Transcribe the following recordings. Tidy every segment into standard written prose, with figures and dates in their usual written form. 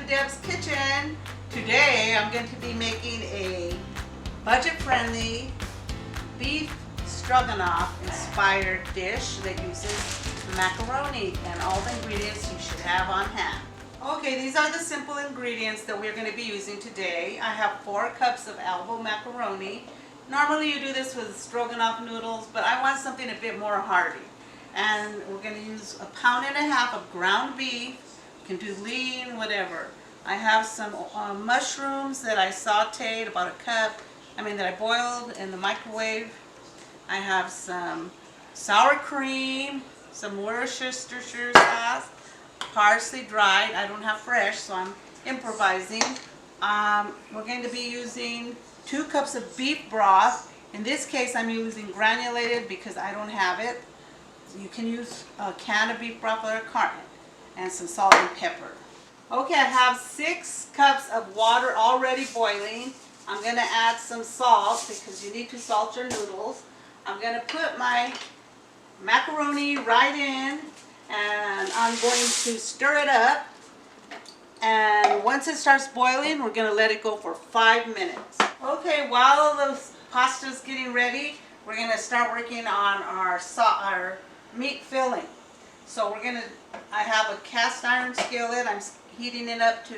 Deb's Kitchen. Today I'm going to be making a budget-friendly beef stroganoff inspired dish that uses macaroni and all the ingredients you should have on hand. Okay, these are the simple ingredients that we're going to be using today. I have 4 cups of elbow macaroni. Normally you do this with stroganoff noodles, but I want something a bit more hearty. And we're going to use 1.5 pounds of ground beef. You can do lean, whatever. I have some mushrooms that I sauteed, about 1 cup. That I boiled in the microwave. I have some sour cream, some Worcestershire sauce, parsley dried. I don't have fresh, so I'm improvising. We're going to be using 2 cups of beef broth. In this case, I'm using granulated because I don't have it. You can use a can of beef broth or a carton, and some salt and pepper. Okay, I have 6 cups of water already boiling. I'm going to add some salt because you need to salt your noodles. I'm going to put my macaroni right in, and I'm going to stir it up. And once it starts boiling, we're going to let it go for 5 minutes. Okay, while the pasta is getting ready, we're going to start working on our meat filling. So I have a cast iron skillet. I'm heating it up to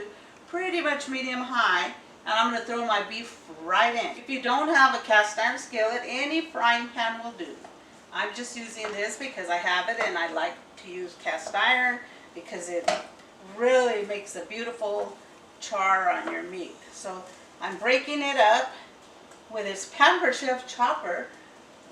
pretty much medium high, and I'm going to throw my beef right in. If you don't have a cast iron skillet, any frying pan will do. I'm just using this because I have it, and I like to use cast iron because it really makes a beautiful char on your meat. So I'm breaking it up with this Pampered Chef chopper.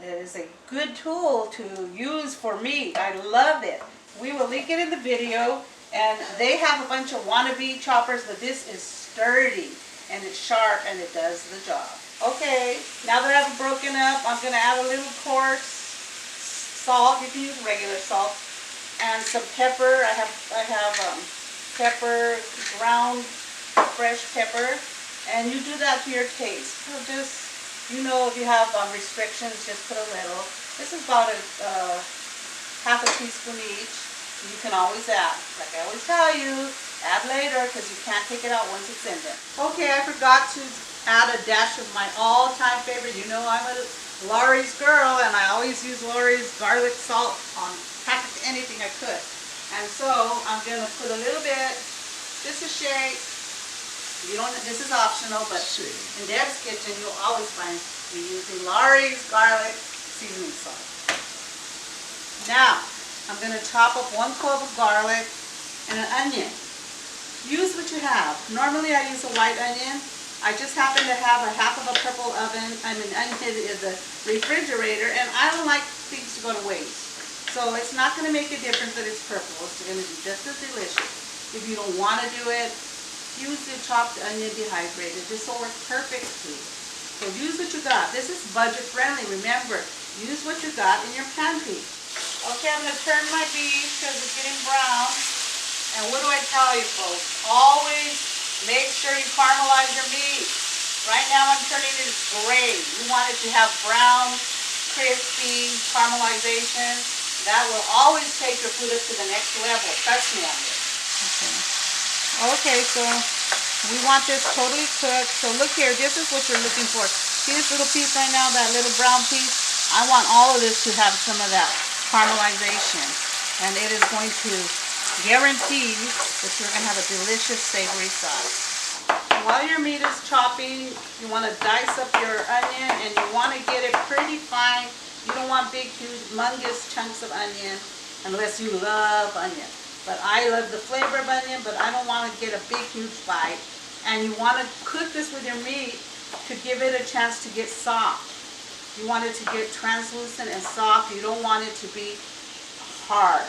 It is a good tool to use for meat. I love it. We will link it in the video, and they have a bunch of wannabe choppers, but this is sturdy and it's sharp and it does the job. Okay, now that I've broken up, I'm going to add a little coarse salt. You can use regular salt, and some pepper. I have pepper, ground fresh pepper, and you do that to your taste. So just, if you have restrictions, just put a little. This is about half a teaspoon each. You can always add. Like I always tell you, add later because you can't take it out once it's in there. Okay, I forgot to add a dash of my all-time favorite. I'm a Lawry's girl, and I always use Lawry's garlic salt on practically anything I could. And so I'm going to put a little bit, just a shake. This is optional, but in Deb's Kitchen, you'll always find me using Lawry's garlic seasoning salt. Now, I'm going to chop up 1 clove of garlic and an onion. Use what you have. Normally, I use a white onion. I just happen to have a half of a purple onion in the refrigerator, and I don't like things to go to waste. So it's not going to make a difference that it's purple. It's going to be just as delicious. If you don't want to do it, use the chopped onion dehydrated. This will work perfectly. So use what you got. This is budget friendly. Remember, use what you got in your pantry. Okay, I'm going to turn my beef because it's getting brown. And what do I tell you, folks? Always make sure you caramelize your meat. Right now I'm turning it gray. You want it to have brown, crispy caramelization. That will always take your food up to the next level. Trust me on this. Okay, so we want this totally cooked. So look here, this is what you're looking for. See this little piece right now, that little brown piece? I want all of this to have some of that caramelization. And it is going to guarantee that you're going to have a delicious savory sauce. While your meat is chopping, you want to dice up your onion, and you want to get it pretty fine. You don't want big, huge, humongous chunks of onion unless you love onion. But I love the flavor of onion, but I don't want to get a big, huge bite. And you want to cook this with your meat to give it a chance to get soft. You want it to get translucent and soft. You don't want it to be hard.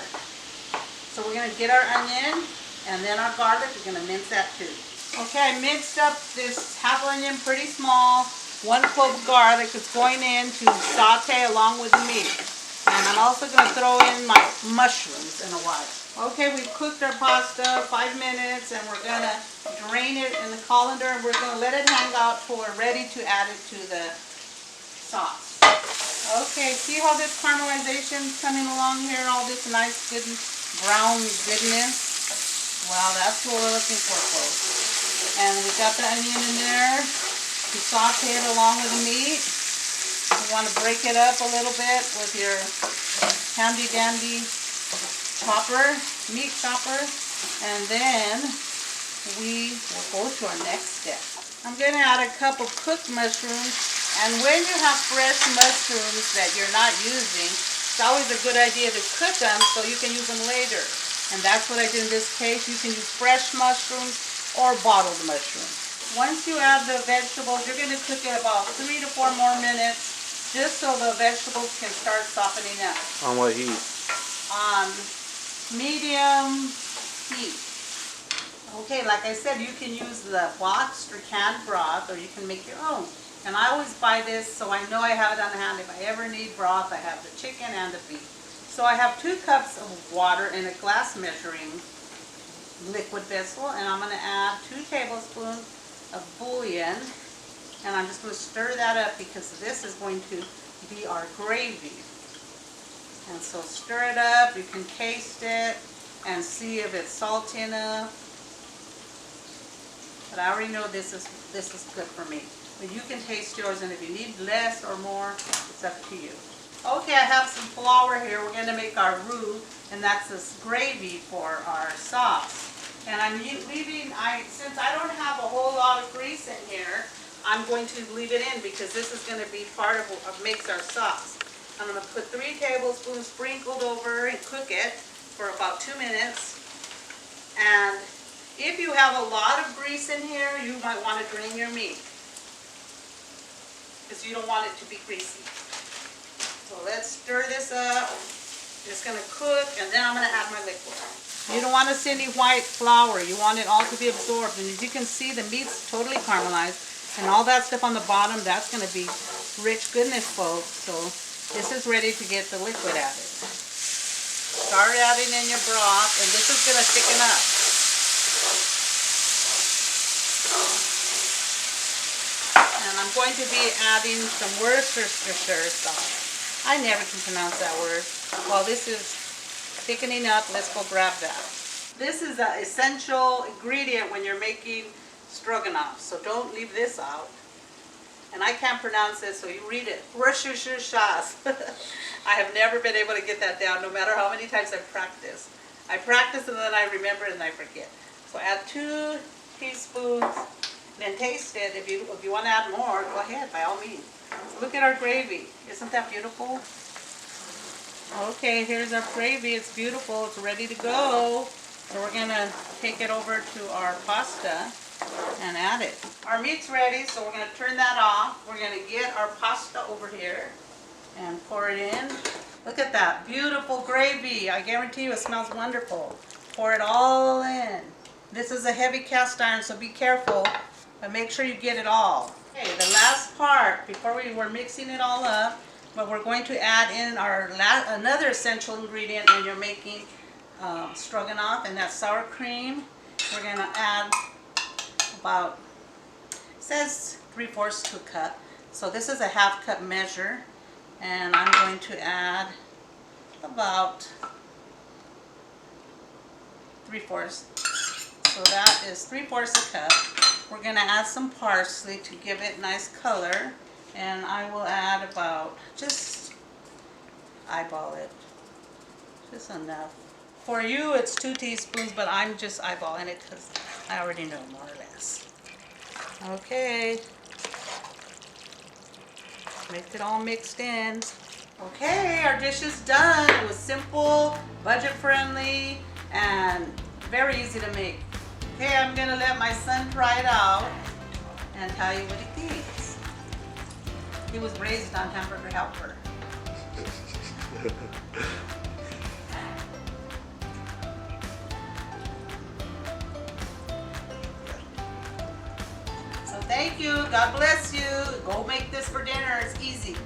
So we're going to get our onion and then our garlic. We're going to mince that too. Okay, I minced up this half onion pretty small. 1 clove of garlic is going in to saute along with the meat. And I'm also going to throw in my mushrooms in a while. Okay, we've cooked our pasta 5 minutes, and we're going to drain it in the colander, and we're going to let it hang out till we're ready to add it to the sauce. Okay, see how this caramelization is coming along here? All this nice, good brown goodness. Well, that's what we're looking for, folks. And we got the onion in there to saute it along with the meat. You want to break it up a little bit with your handy dandy chopper, meat chopper, and then we will go to our next step. I'm going to add a cup of cooked mushrooms, and when you have fresh mushrooms that you're not using, it's always a good idea to cook them so you can use them later. And that's what I did in this case. You can use fresh mushrooms or bottled mushrooms. Once you add the vegetables, you're going to cook it about 3 to 4 more minutes, just so the vegetables can start softening up. On what heat? On medium heat. Okay, like I said, you can use the boxed or canned broth, or you can make your own. And I always buy this so I know I have it on hand. If I ever need broth, I have the chicken and the beef. So I have 2 cups of water in a glass measuring liquid vessel, and I'm going to add 2 tablespoons of bouillon, and I'm just going to stir that up because this is going to be our gravy. And so stir it up. You can taste it and see if it's salty enough. But I already know this is good for me. But you can taste yours, and if you need less or more, it's up to you. Okay, I have some flour here. We're going to make our roux, and that's this gravy for our sauce. And I'm leaving, since I don't have a whole lot of grease in here, I'm going to leave it in because this is going to be part of what makes our sauce. I'm going to put 3 tablespoons sprinkled over and cook it for about 2 minutes. And if you have a lot of grease in here, you might want to drain your meat, because you don't want it to be greasy. So let's stir this up. It's going to cook, and then I'm going to add my liquid. You don't want to see any white flour. You want it all to be absorbed. And as you can see, the meat's totally caramelized. And all that stuff on the bottom, that's going to be rich goodness, folks. So this is ready to get the liquid added. Start adding in your broth, and this is going to thicken up. And I'm going to be adding some Worcestershire sauce. I never can pronounce that word. While this is thickening up, let's go grab that. This is an essential ingredient when you're making stroganoff, so don't leave this out. And I can't pronounce it, so you read it. Worcestershire sauce. I have never been able to get that down, no matter how many times I've practiced. I practice and then I remember it and I forget. So add 2 teaspoons, then taste it. If you want to add more, go ahead, by all means. Look at our gravy. Isn't that beautiful? Okay, here's our gravy. It's beautiful. It's ready to go. So we're going to take it over to our pasta and add it. Our meat's ready, so we're going to turn that off. We're going to get our pasta over here and pour it in. Look at that beautiful gravy. I guarantee you it smells wonderful. Pour it all in. This is a heavy cast iron, so be careful, but make sure you get it all. Okay, the last part, before we were mixing it all up, but we're going to add in our another essential ingredient when you're making stroganoff, and that's sour cream. We're going to add about, it says 3/4 to a cup, so this is a 1/2 cup measure, and I'm going to add about 3/4. So that is 3/4 a cup. We're going to add some parsley to give it nice color, and I will add about, just eyeball it, just enough. For you it's 2 teaspoons, but I'm just eyeballing it because I already know more or less. Okay, make it all mixed in. Okay, our dish is done. It was simple, budget friendly, and very easy to make. Okay, I'm gonna let my son try it out and tell you what he thinks. He was raised on Hamburger Helper. So thank you, God bless you. Go make this for dinner, it's easy.